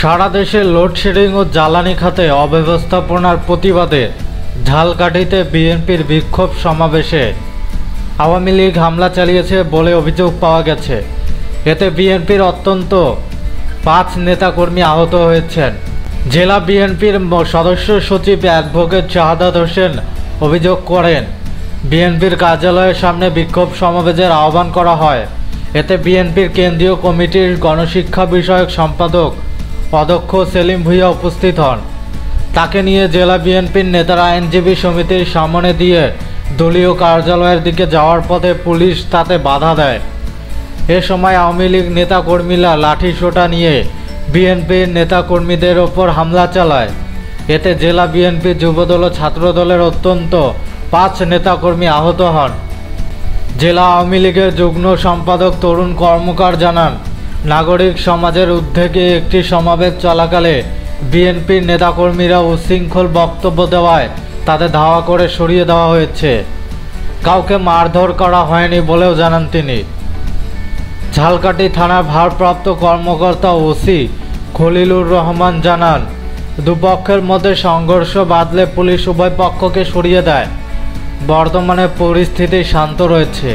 সারা দেশে লোডশেডিং ও জ্বালানি খাতে অব্যবস্থাপনার প্রতিবাদে ঝালকাঠিতে বিএনপির বিক্ষোভ সমাবেশে আওয়ামী লীগ হামলা চালিয়েছে বলে অভিযোগ পাওয়া গেছে। এতে বিএনপির অন্তত 5 নেতাকর্মী আহত হয়েছেন। জেলা বিএনপির সদস্য সচিব অ্যাডভোকেট শাহাদাত হোসেন অভিযোগ করেন, বিএনপির কার্যালয়ের সামনে বিক্ষোভ সমাবেশের আহ্বান করা হয়। এতে বিএনপির কেন্দ্রীয় কমিটির গণশিক্ষা বিষয়ক সম্পাদক অধ্যক্ষ সেলিম ভুঁইয়া উপস্থিত হন। তাকে নিয়ে জেলা বিএনপির নেতারা আইনজীবী সমিতির সামনে দিয়ে দলীয় কার্যালয়ের দিকে যাওয়ার পথে পুলিশ তাতে বাধা দেয়। এ সময় আওয়ামী লীগ নেতাকর্মীরা লাঠিসোঁটা নিয়ে বিএনপির নেতাকর্মীদের ওপর হামলা চালায়। এতে জেলা বিএনপি যুবদল ও ছাত্রদলের অন্তত 5 নেতাকর্মী আহত হন। জেলা আওয়ামী লীগের যুগ্ম সম্পাদক তরুণ কর্মকার জানান, নাগরিক সমাজের উদ্যোগে একটি সমাবেশ চলাকালে বিএনপির নেতাকর্মীরা উচ্ছৃঙ্খল বক্তব্য দেওয়ায় তাদের ধাওয়া করে সরিয়ে দেওয়া হয়েছে। কাউকে মারধর করা হয়নি বলেও জানান তিনি। ঝালকাঠি থানার ভারপ্রাপ্ত কর্মকর্তা ওসি খলিলুর রহমান জানান, দুপক্ষের মধ্যে সংঘর্ষ বাধলে পুলিশ উভয় পক্ষকে সরিয়ে দেয়। বর্তমানে পরিস্থিতি শান্ত রয়েছে।